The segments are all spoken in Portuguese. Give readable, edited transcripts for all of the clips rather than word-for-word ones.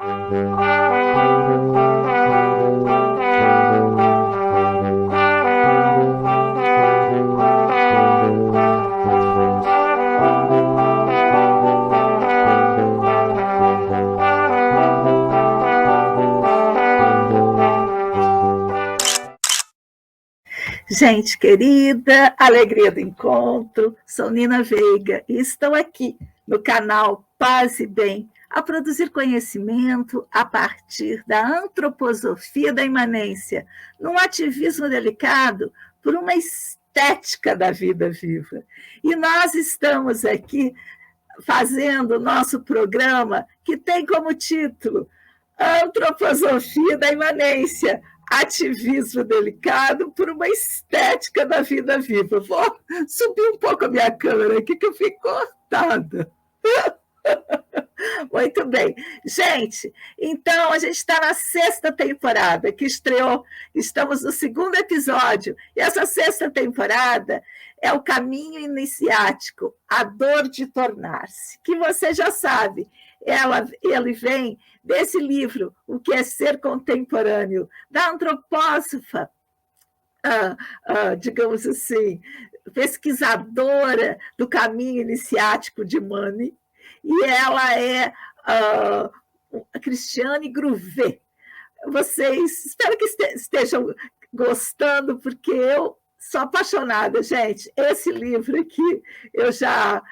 Gente querida, alegria do encontro, sou Nina Veiga e estou aqui no canal Paz e Bem a produzir conhecimento a partir da antroposofia da imanência, num ativismo delicado por uma estética da vida viva. E nós estamos aqui fazendo o nosso programa que tem como título Antroposofia da Imanência, ativismo delicado por uma estética da vida viva. Vou subir um pouco a minha câmera aqui, que eu fiquei cortada. Muito bem. Gente, então a gente está na 6ª temporada, que estreou, estamos no 2º episódio, e essa 6ª temporada é o caminho iniciático, a dor de tornar-se, que você já sabe, ele vem desse livro, O que é Ser Contemporâneo, da antropósofa, digamos assim, pesquisadora do caminho iniciático de Mani, e ela é a Cristiane Gruvet. Vocês, espero que estejam gostando, porque eu sou apaixonada, gente. Esse livro aqui, eu já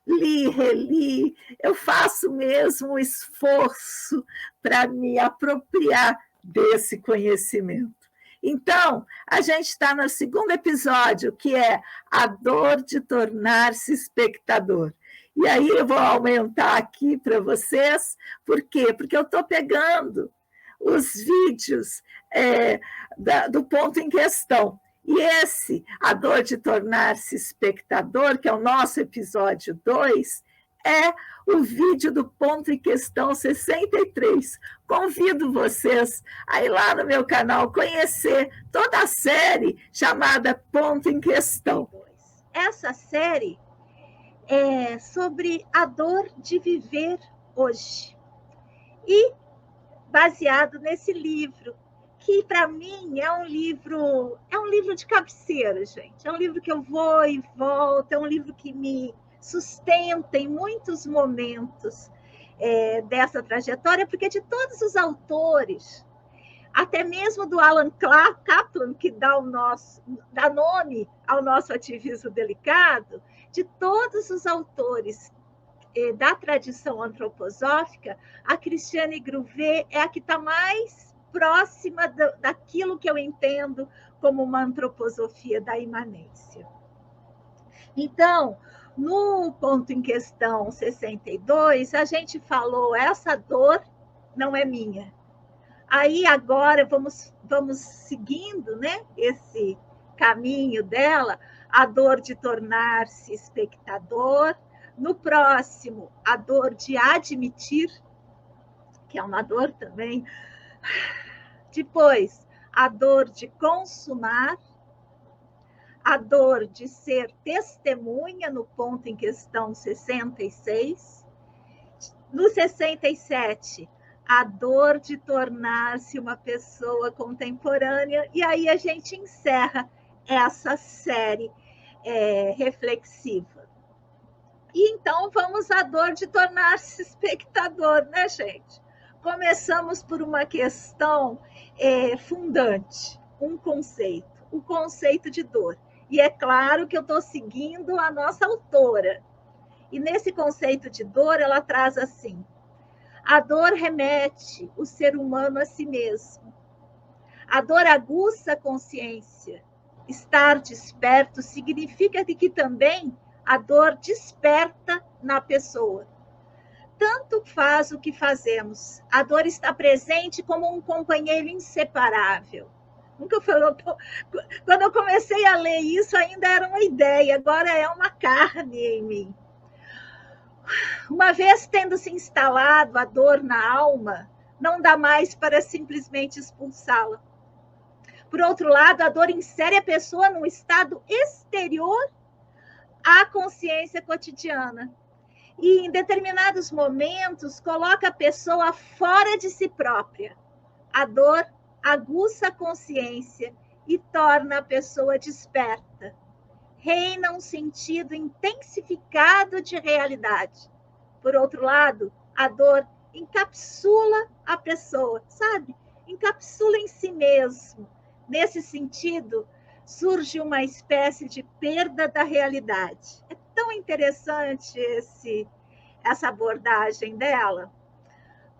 li, reli, eu faço mesmo um esforço para me apropriar desse conhecimento. Então, a gente está no 2º episódio, que é a dor de tornar-se espectador. E aí eu vou aumentar aqui para vocês. Por quê? Porque eu estou pegando os vídeos do ponto em questão. E esse, a dor de tornar-se espectador, que é o nosso episódio 2, é o vídeo do ponto em questão 63. Convido vocês a ir lá no meu canal conhecer toda a série chamada Ponto em Questão. Essa série é sobre a dor de viver hoje. E baseado nesse livro, que para mim é um livro de cabeceira, gente. É um livro que eu vou e volto, é um livro que me sustenta em muitos momentos dessa trajetória, porque de todos os autores, até mesmo do Alan Kaplan, que dá nome ao nosso ativismo delicado, de todos os autores da tradição antroposófica, a Cristiane Gruvet é a que está mais próxima daquilo que eu entendo como uma antroposofia da imanência. Então, no ponto em questão 62, a gente falou, essa dor não é minha. Aí agora vamos seguindo, né, esse caminho dela, a dor de tornar-se espectador. No próximo, a dor de admitir, que é uma dor também. Depois, a dor de consumar, a dor de ser testemunha, no ponto em questão 66. No 67, a dor de tornar-se uma pessoa contemporânea. E aí a gente encerra essa série reflexiva. E então vamos à dor de tornar-se espectador, né, gente? Começamos por uma questão fundante, um conceito, o conceito de dor. E é claro que eu estou seguindo a nossa autora. E nesse conceito de dor, ela traz assim: a dor remete o ser humano a si mesmo. A dor aguça a consciência. Estar desperto significa que também a dor desperta na pessoa. Tanto faz o que fazemos. A dor está presente como um companheiro inseparável. Nunca falou. Quando eu comecei a ler isso, ainda era uma ideia, agora é uma carne em mim. Uma vez tendo se instalado a dor na alma, não dá mais para simplesmente expulsá-la. Por outro lado, a dor insere a pessoa num estado exterior à consciência cotidiana. e, em determinados momentos, coloca a pessoa fora de si própria. A dor aguça a consciência e torna a pessoa desperta. Reina um sentido intensificado de realidade. Por outro lado, a dor encapsula a pessoa, sabe? Encapsula em si mesmo. Nesse sentido, surge uma espécie de perda da realidade. É tão interessante essa abordagem dela.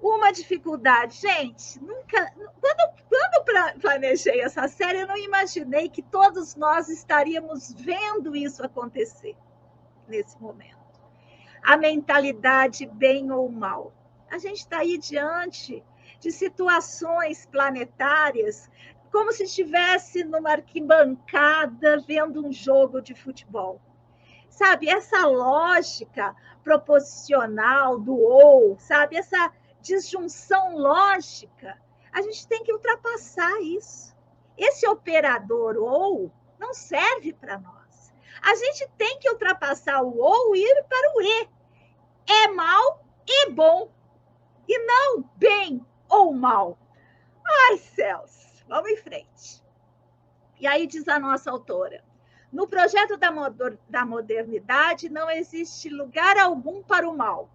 Uma dificuldade, gente, nunca. Quando planejei essa série, eu não imaginei que todos nós estaríamos vendo isso acontecer nesse momento. A mentalidade bem ou mal. A gente está aí diante de situações planetárias, como se estivesse numa arquibancada vendo um jogo de futebol. Sabe, essa lógica proposicional do ou, sabe, essa disjunção lógica, a gente tem que ultrapassar isso. Esse operador ou não serve para nós. A gente tem que ultrapassar o ou e ir para o e. É mal e bom. E não bem ou mal. Ai, céus, vamos em frente. E aí diz a nossa autora: no projeto da modernidade não existe lugar algum para o mal.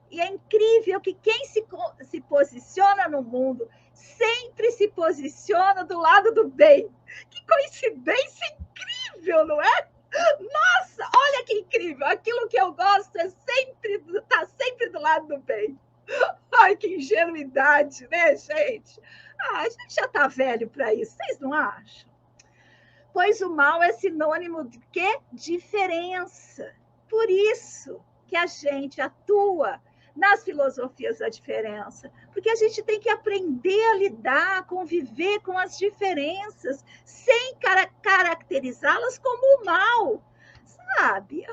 E é incrível que quem se posiciona no mundo sempre se posiciona do lado do bem. Que coincidência incrível, não é? Nossa, olha que incrível! Aquilo que eu gosto tá sempre do lado do bem. Ai, que ingenuidade, né, gente? A gente já está velho para isso, vocês não acham? Pois o mal é sinônimo de quê? Diferença. Por isso que a gente atua nas filosofias da diferença, porque a gente tem que aprender a lidar, a conviver com as diferenças, sem caracterizá-las como o mal, sabe?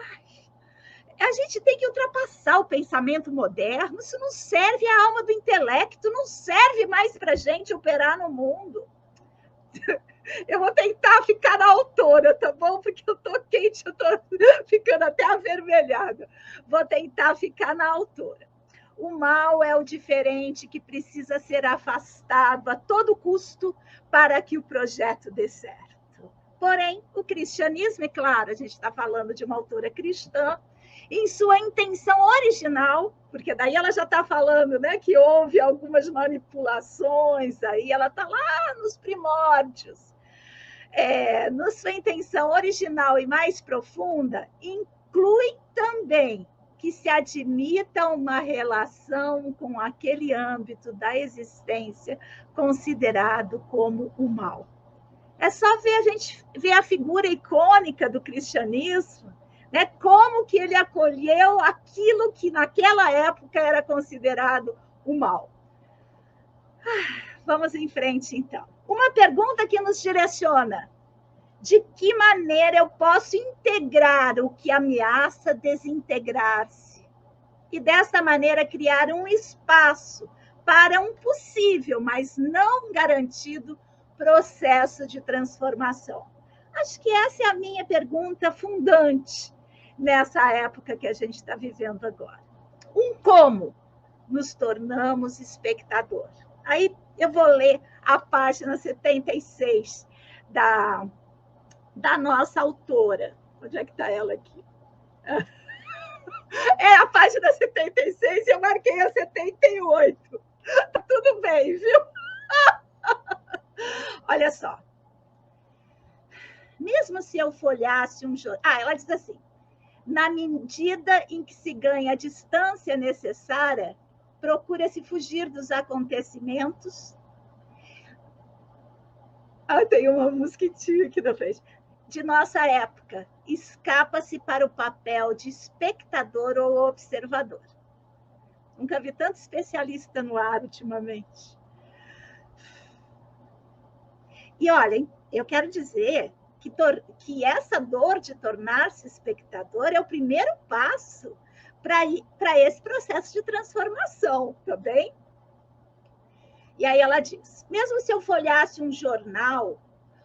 A gente tem que ultrapassar o pensamento moderno, isso não serve à alma do intelecto, não serve mais para a gente operar no mundo. Eu vou tentar ficar na autora, tá bom? Porque eu tô quente, eu tô ficando até avermelhada. Vou tentar ficar na autora. O mal é o diferente que precisa ser afastado a todo custo para que o projeto dê certo. Porém, o cristianismo, é claro, a gente está falando de uma autora cristã, em sua intenção original, porque daí ela já está falando, né, que houve algumas manipulações, aí ela está lá nos primórdios. Na sua intenção original e mais profunda, inclui também que se admita uma relação com aquele âmbito da existência considerado como o mal. É só ver a gente ver a figura icônica do cristianismo, né? Como que ele acolheu aquilo que naquela época era considerado o mal. Vamos em frente, então. Uma pergunta que nos direciona: de que maneira eu posso integrar o que ameaça desintegrar-se? E dessa maneira criar um espaço para um possível, mas não garantido, processo de transformação. Acho que essa é a minha pergunta fundante nessa época que a gente está vivendo agora. Como nos tornamos espectador? Aí eu vou ler a página 76 da nossa autora. Onde é que está ela aqui? É a página 76 e eu marquei a 78. Tá tudo bem, viu? Olha só. Mesmo se eu folhasse um jornal... ela diz assim: na medida em que se ganha a distância necessária, procura-se fugir dos acontecimentos. Tem uma mosquitinha aqui na frente. De nossa época, escapa-se para o papel de espectador ou observador. Nunca vi tanto especialista no ar ultimamente. E olhem, eu quero dizer que essa dor de tornar-se espectador é o primeiro passo para esse processo de transformação, tá bem? E aí ela diz: mesmo se eu folhasse um jornal,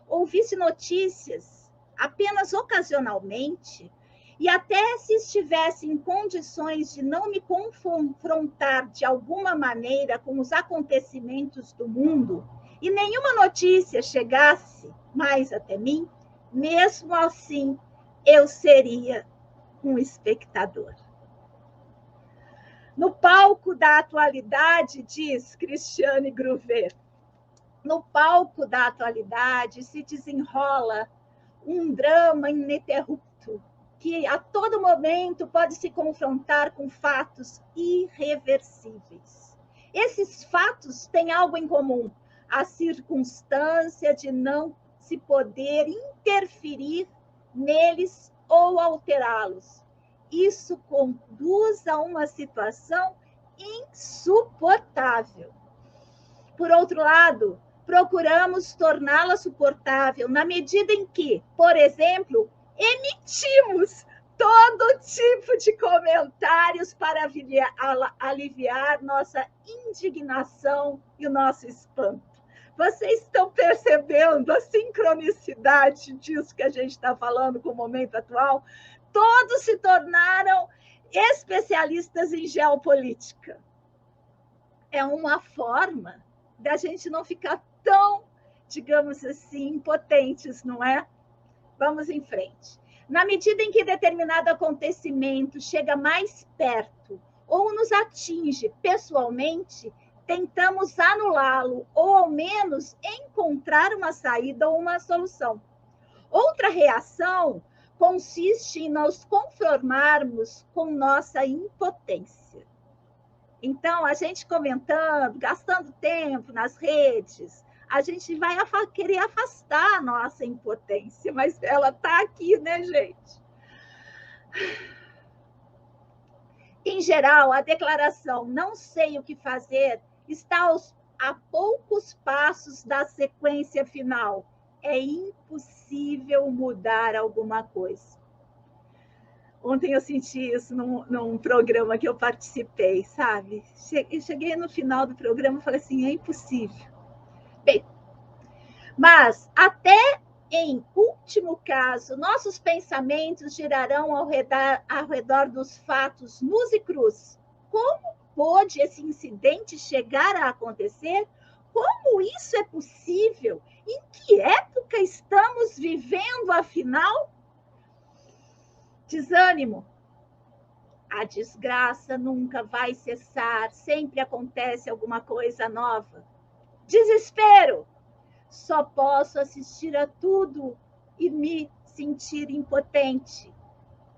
ouvisse notícias apenas ocasionalmente, E até se estivesse em condições de não me confrontar de alguma maneira com os acontecimentos do mundo, e nenhuma notícia chegasse mais até mim, mesmo assim eu seria um espectador. No palco da atualidade, diz Cristiane Gruvet, no palco da atualidade se desenrola um drama ininterrupto que a todo momento pode se confrontar com fatos irreversíveis. Esses fatos têm algo em comum, a circunstância de não se poder interferir neles ou alterá-los. Isso conduz a uma situação insuportável. Por outro lado, procuramos torná-la suportável na medida em que, por exemplo, emitimos todo tipo de comentários para aliviar nossa indignação e o nosso espanto. Vocês estão percebendo a sincronicidade disso que a gente está falando com o momento atual? Todos se tornaram especialistas em geopolítica. É uma forma da gente não ficar tão, digamos assim, impotentes, não é? Vamos em frente. Na medida em que determinado acontecimento chega mais perto ou nos atinge pessoalmente, tentamos anulá-lo ou, ao menos, encontrar uma saída ou uma solução. Outra reação consiste em nos conformarmos com nossa impotência. Então, a gente comentando, gastando tempo nas redes, a gente vai querer afastar a nossa impotência, mas ela está aqui, né, gente? Em geral, a declaração "não sei o que fazer" está a poucos passos da sequência final. É impossível mudar alguma coisa. Ontem eu senti isso num programa que eu participei, sabe? Cheguei no final do programa e falei assim, é impossível. Bem, mas até em último caso, nossos pensamentos girarão ao redor dos fatos nus e crus. Como pôde esse incidente chegar a acontecer? Como isso é possível? Em que época estamos vivendo, afinal? Desânimo. A desgraça nunca vai cessar, sempre acontece alguma coisa nova. Desespero. Só posso assistir a tudo e me sentir impotente.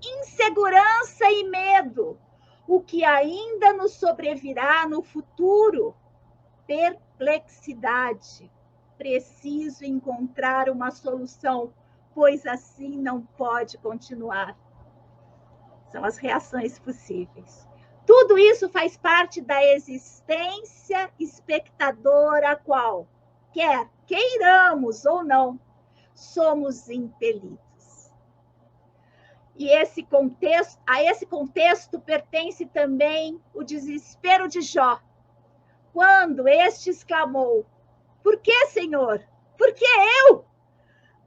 Insegurança e medo. O que ainda nos sobrevirá no futuro? Perplexidade. Preciso encontrar uma solução, pois assim não pode continuar. São as reações possíveis. Tudo isso faz parte da existência espectadora, a qual, quer queiramos ou não, somos impelidos. E a esse contexto pertence também o desespero de Jó, quando este exclamou: "Por que, Senhor? Por que eu?"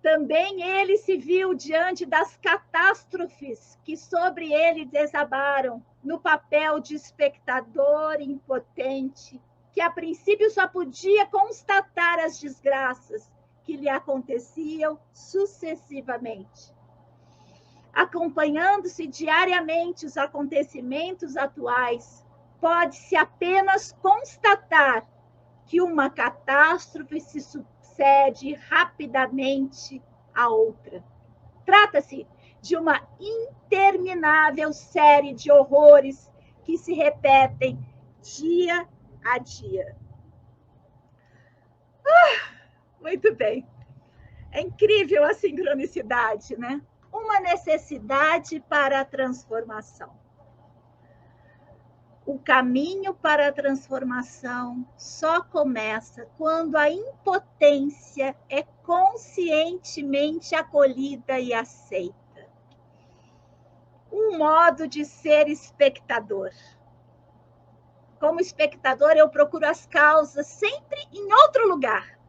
Também ele se viu diante das catástrofes que sobre ele desabaram, no papel de espectador impotente, que a princípio só podia constatar as desgraças que lhe aconteciam sucessivamente. Acompanhando-se diariamente os acontecimentos atuais, pode-se apenas constatar que uma catástrofe se sucede rapidamente à outra. Trata-se de uma interminável série de horrores que se repetem dia a dia. Muito bem. É incrível a sincronicidade, né? Uma necessidade para a transformação. O caminho para a transformação só começa quando a impotência é conscientemente acolhida e aceita. Um modo de ser espectador. Como espectador, eu procuro as causas sempre em outro lugar.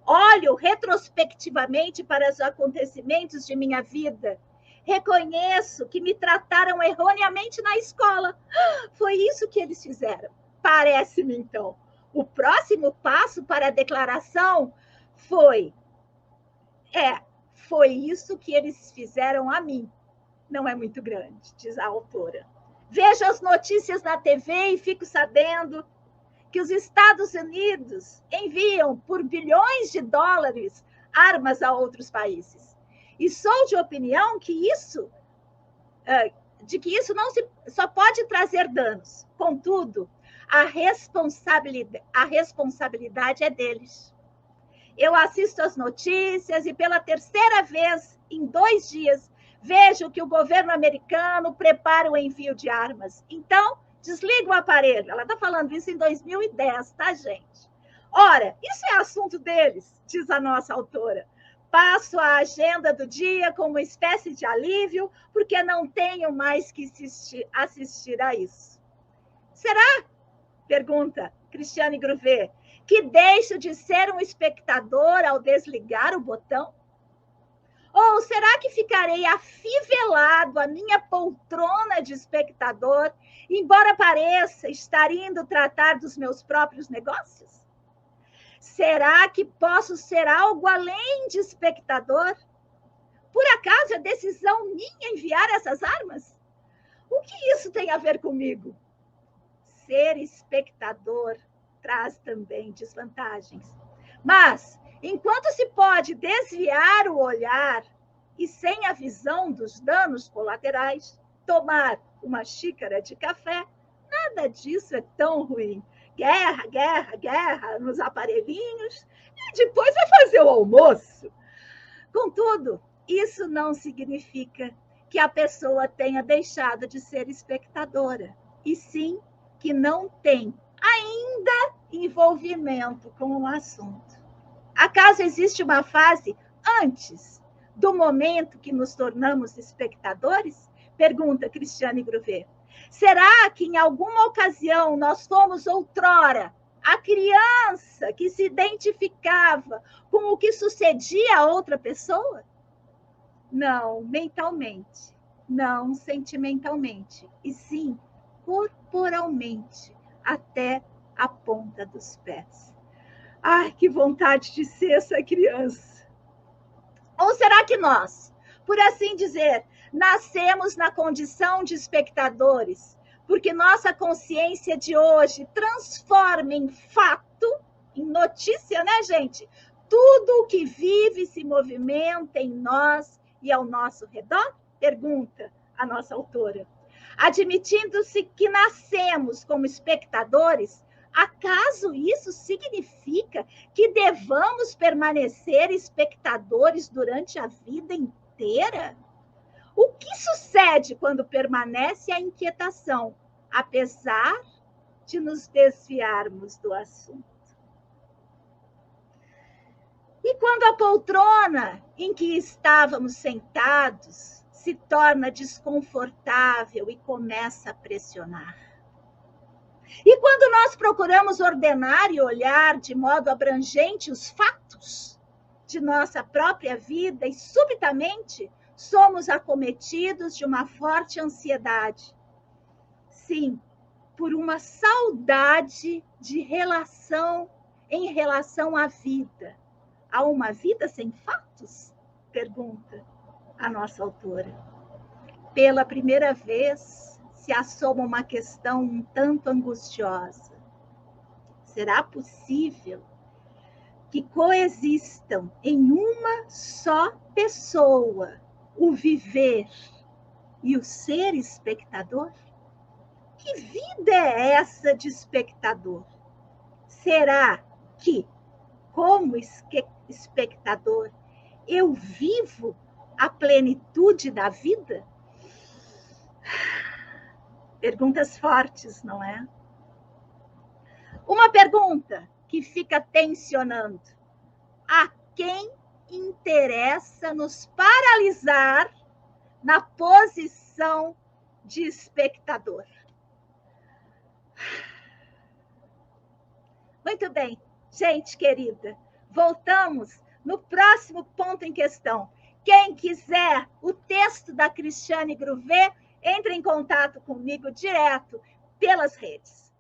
Olho retrospectivamente para os acontecimentos de minha vida, Reconheço que me trataram erroneamente na escola. Foi isso que eles fizeram. Parece-me, então. O próximo passo para a declaração foi isso que eles fizeram a mim. Não é muito grande, diz a autora. Vejo as notícias na TV e fico sabendo que os Estados Unidos enviam por bilhões de dólares armas a outros países. E sou de opinião que isso não só pode trazer danos. Contudo, a responsabilidade é deles. Eu assisto às notícias e pela terceira vez em 2 dias vejo que o governo americano prepara o envio de armas. Então, desliga o aparelho. Ela está falando isso em 2010, tá, gente? Ora, isso é assunto deles, diz a nossa autora. Passo a agenda do dia com uma espécie de alívio, porque não tenho mais que assistir a isso. Será, pergunta Cristiane Gruvet, que deixo de ser um espectador ao desligar o botão? Ou será que ficarei afivelado à minha poltrona de espectador, embora pareça estar indo tratar dos meus próprios negócios? Será que posso ser algo além de espectador? Por acaso é decisão minha enviar essas armas? O que isso tem a ver comigo? Ser espectador traz também desvantagens. Mas, enquanto se pode desviar o olhar e, sem a visão dos danos colaterais, tomar uma xícara de café, nada disso é tão ruim. Guerra, guerra, guerra nos aparelhinhos e depois vai fazer o almoço. Contudo, isso não significa que a pessoa tenha deixado de ser espectadora, e sim que não tem ainda envolvimento com o assunto. Acaso existe uma fase antes do momento que nos tornamos espectadores? Pergunta Cristiane Gruvet. Será que em alguma ocasião nós fomos outrora a criança que se identificava com o que sucedia a outra pessoa? Não mentalmente, não sentimentalmente, e sim corporalmente, até a ponta dos pés. Ai, que vontade de ser essa criança. Ou será que nós, por assim dizer, nascemos na condição de espectadores, porque nossa consciência de hoje transforma em fato, em notícia, né, gente? Tudo o que vive e se movimenta em nós e ao nosso redor? Pergunta a nossa autora. Admitindo-se que nascemos como espectadores, acaso isso significa que devamos permanecer espectadores durante a vida inteira? O que sucede quando permanece a inquietação, apesar de nos desviarmos do assunto? E quando a poltrona em que estávamos sentados se torna desconfortável e começa a pressionar? E quando nós procuramos ordenar e olhar de modo abrangente os fatos de nossa própria vida e subitamente somos acometidos de uma forte ansiedade. Sim, por uma saudade de relação em relação à vida. Há uma vida sem fatos? Pergunta a nossa autora. Pela primeira vez se assoma uma questão um tanto angustiosa. Será possível que coexistam em uma só pessoa o viver e o ser espectador? Que vida é essa de espectador? Será que, como espectador, eu vivo a plenitude da vida? Perguntas fortes, não é? Uma pergunta que fica tensionando. A quem interessa nos paralisar na posição de espectador? Muito bem, gente querida. Voltamos no próximo ponto em questão. Quem quiser o texto da Cristiane Gruvet, entre em contato comigo direto pelas redes.